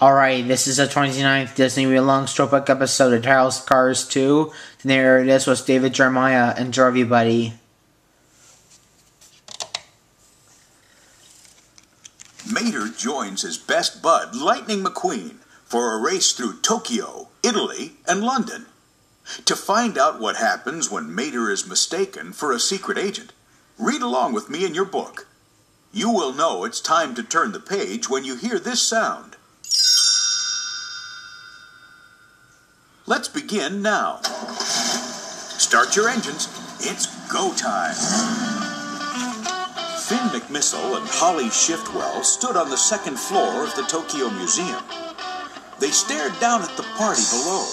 Alright, this is the 29th Disney Read Along Storybook episode of House Cars 2. The narrator this was David Jeremiah. Enjoy, everybody. Mater joins his best bud, Lightning McQueen, for a race through Tokyo, Italy, and London. To find out what happens when Mater is mistaken for a secret agent, read along with me in your book. You will know it's time to turn the page when you hear this sound. Let's begin now. Start your engines. It's go time. Finn McMissile and Holly Shiftwell stood on the second floor of the Tokyo Museum. They stared down at the party below.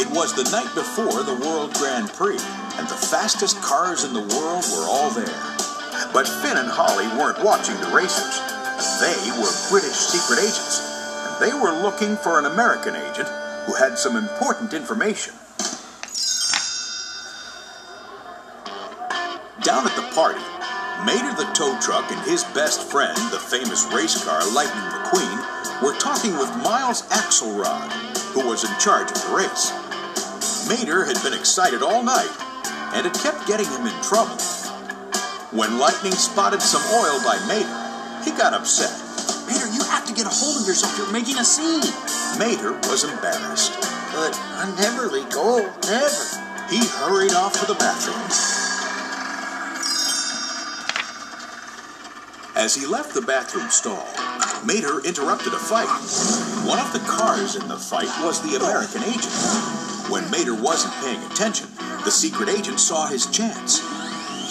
It was the night before the World Grand Prix, and the fastest cars in the world were all there. But Finn and Holly weren't watching the racers. They were British secret agents, and they were looking for an American agent who had some important information. Down at the party, Mater the tow truck and his best friend, the famous race car Lightning McQueen, were talking with Miles Axelrod, who was in charge of the race. Mater had been excited all night, and it kept getting him in trouble. When Lightning spotted some oil by Mater, he got upset. Mater, you have to get a hold of yourself. You're making a scene. Mater was embarrassed. But I never leak oil, never. He hurried off to the bathroom. As he left the bathroom stall, Mater interrupted a fight. One of the cars in the fight was the American agent. When Mater wasn't paying attention, the secret agent saw his chance.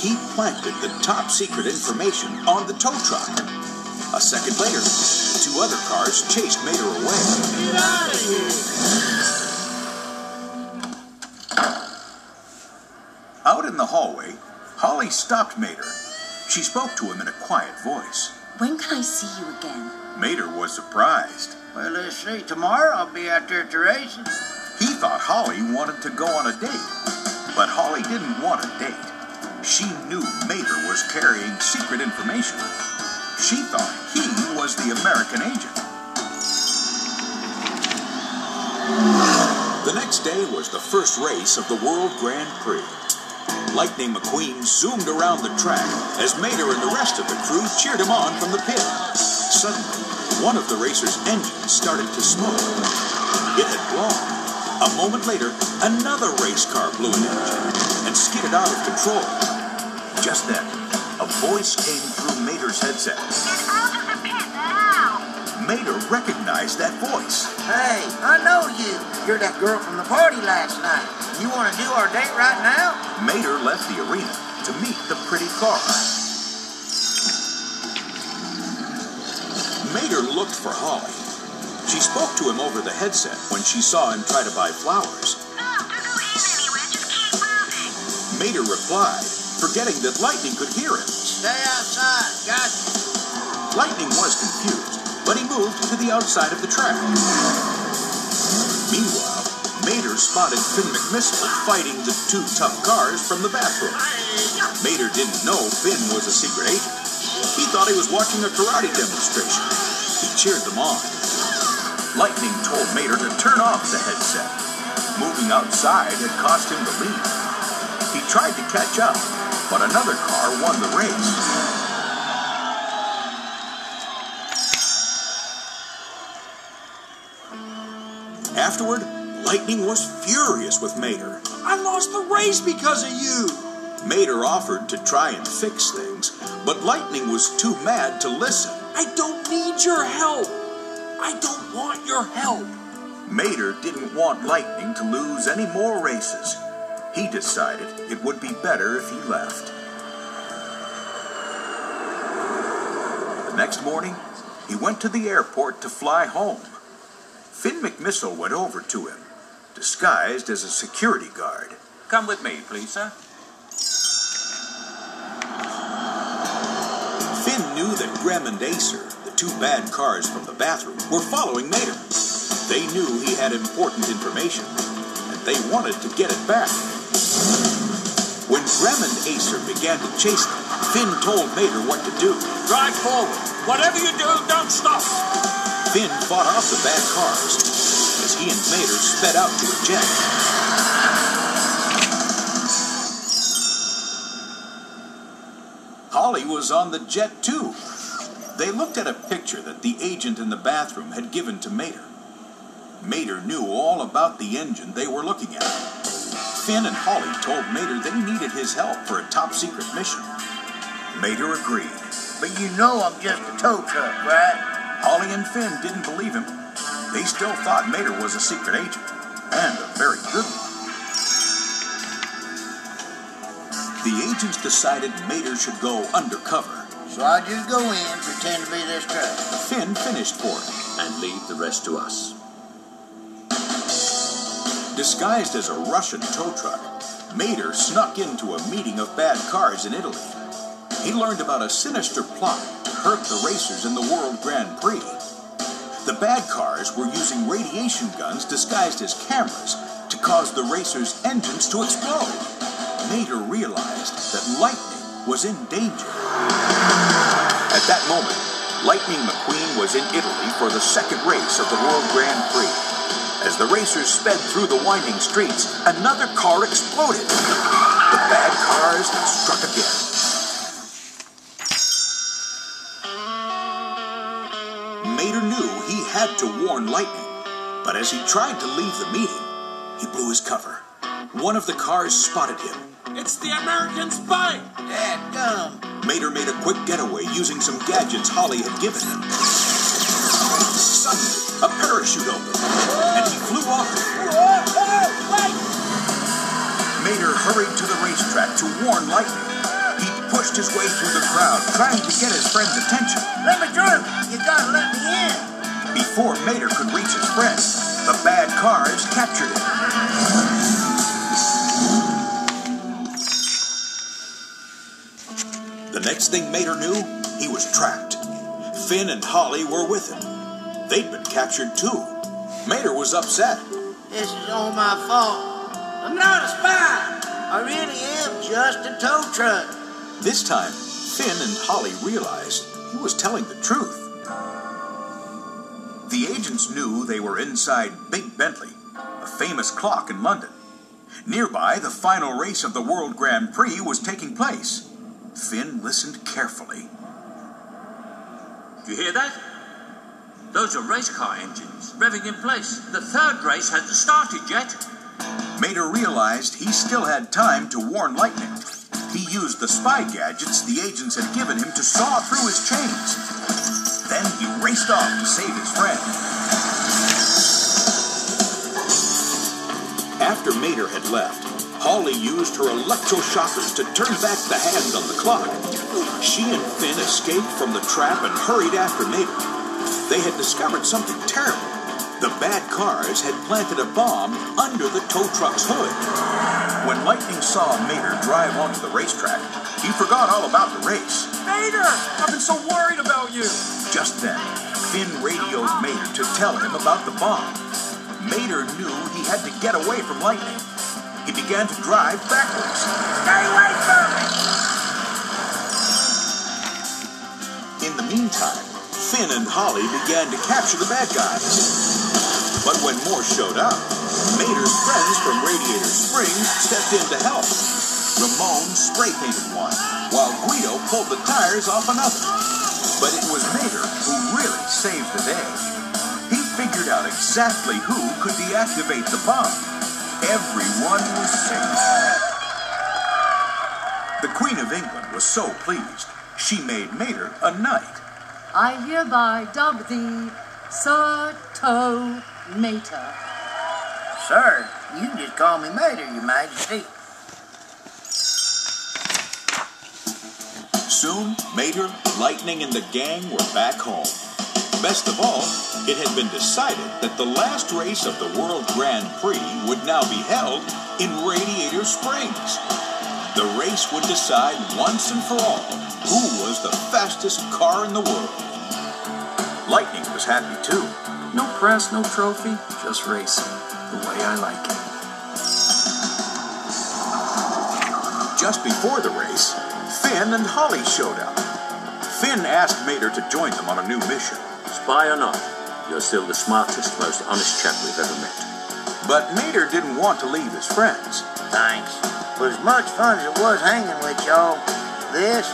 He planted the top secret information on the tow truck. A second later, two other cars chased Mater away. Get out of here! Out in the hallway, Holly stopped Mater. She spoke to him in a quiet voice. When can I see you again? Mater was surprised. Well, let's see. Tomorrow I'll be out there at the races. He thought Holly wanted to go on a date. But Holly didn't want a date. She knew Mater was carrying secret information. She thought he was the American agent. The next day was the first race of the World Grand Prix. Lightning McQueen zoomed around the track as Mater and the rest of the crew cheered him on from the pit. Suddenly, one of the racer's engines started to smoke. It had blown. A moment later, another race car blew an engine and skidded out of control. Just then, a voice came through Mater's headset. Get out of the pit now! Mater recognized that voice. Hey, I know you. You're that girl from the party last night. You want to do our date right now? Mater left the arena to meet the pretty car. Mater looked for Holly. She spoke to him over the headset when she saw him try to buy flowers. No, they're going in anywhere. Just keep moving. Mater replied, forgetting that Lightning could hear him. Stay outside. Gotcha. Lightning was confused, but he moved to the outside of the track. Meanwhile, Mater spotted Finn McMissile fighting the two tough cars from the bathroom. Mater didn't know Finn was a secret agent. He thought he was watching a karate demonstration. He cheered them on. Lightning told Mater to turn off the headset. Moving outside had cost him the lead. He tried to catch up, but another car won the race. Afterward, Lightning was furious with Mater. I lost the race because of you. Mater offered to try and fix things, but Lightning was too mad to listen. I don't need your help. I don't want your help. Mater didn't want Lightning to lose any more races. He decided it would be better if he left. The next morning, he went to the airport to fly home. Finn McMissile went over to him, disguised as a security guard. Come with me, please, sir. Finn knew that Grem and Acer, the two bad cars from the bathroom, were following Mater. They knew he had important information, and they wanted to get it back. When Grem and Acer began to chase them, Finn told Mater what to do. Drive forward. Whatever you do, don't stop. Finn fought off the bad cars as he and Mater sped out to a jet. Holly was on the jet too. They looked at a picture that the agent in the bathroom had given to Mater. Mater knew all about the engine they were looking at. Finn and Holly told Mater they needed his help for a top-secret mission. Mater agreed. But you know I'm just a tow truck, right? Holly and Finn didn't believe him. They still thought Mater was a secret agent, and a very good one. The agents decided Mater should go undercover. So I just go in, pretend to be this truck. Finn finished for him. And leave the rest to us. Disguised as a Russian tow truck, Mater snuck into a meeting of bad cars in Italy. He learned about a sinister plot to hurt the racers in the World Grand Prix. The bad cars were using radiation guns disguised as cameras to cause the racers' engines to explode. Mater realized that Lightning was in danger. At that moment, Lightning McQueen was in Italy for the second race of the World Grand Prix. As the racers sped through the winding streets, another car exploded. The bad cars had struck again. Mater knew he had to warn Lightning, but as he tried to leave the meeting, he blew his cover. One of the cars spotted him. It's the American spy! Dadgum. Mater made a quick getaway using some gadgets Holly had given him. Suddenly, a parachute opened, and he flew off. Mater hurried to the racetrack to warn Lightning. He pushed his way through the crowd, trying to get his friend's attention. Let me through. You gotta let me in. Before Mater could reach his friend, the bad cars captured him. The next thing Mater knew, he was trapped. Finn and Holly were with him. They'd been captured too. Mater was upset. This is all my fault. I'm not a spy. I really am just a tow truck. This time, Finn and Holly realized he was telling the truth. The agents knew they were inside Big Bentley, a famous clock in London. Nearby, the final race of the World Grand Prix was taking place. Finn listened carefully. Do you hear that? Those are race car engines, revving in place. The third race hasn't started yet. Mater realized he still had time to warn Lightning. He used the spy gadgets the agents had given him to saw through his chains. Then he raced off to save his friend. After Mater had left, Holly used her electroshockers to turn back the hands on the clock. She and Finn escaped from the trap and hurried after Mater. They had discovered something terrible. The bad cars had planted a bomb under the tow truck's hood. When Lightning saw Mater drive onto the racetrack, he forgot all about the race. Mater! I've been so worried about you! Just then, Finn radioed Mater to tell him about the bomb. Mater knew he had to get away from Lightning. He began to drive backwards. Stay away from me! In the meantime, Finn and Holly began to capture the bad guys. But when more showed up, Mater's friends from Radiator Springs stepped in to help. Ramon spray-painted one, while Guido pulled the tires off another. But it was Mater who really saved the day. He figured out exactly who could deactivate the bomb. Everyone was safe. The Queen of England was so pleased, she made Mater a knight. I hereby dub thee Sir Tow Mater. Sir, you can just call me Mater, Your Majesty. Soon, Mater, Lightning, and the gang were back home. Best of all, it had been decided that the last race of the World Grand Prix would now be held in Radiator Springs. The race would decide once and for all who was the fastest car in the world. Lightning was happy too. No press, no trophy, just racing, the way I like it. Just before the race, Finn and Holly showed up. Finn asked Mater to join them on a new mission. Spy or not, You're still the smartest, most honest chap we've ever met. But Mater didn't want to leave his friends. Thanks. For as much fun as it was hanging with y'all, this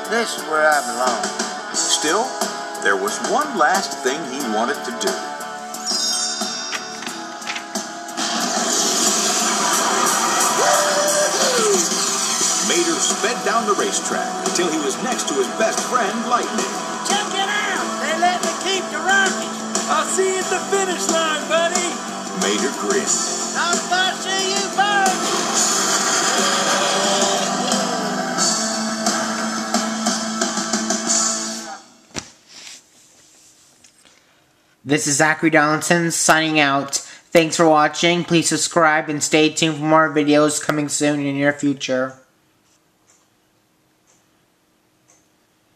is where I belong. Still, there was one last thing he wanted to do. Mater sped down the racetrack until he was next to his best friend, Lightning. Check it out! They let me keep the rockets. I'll see you at the finish line, buddy. Mater grinned. Not if I see you first. This is Zachary Donaldson signing out. Thanks for watching. Please subscribe and stay tuned for more videos coming soon in the near future.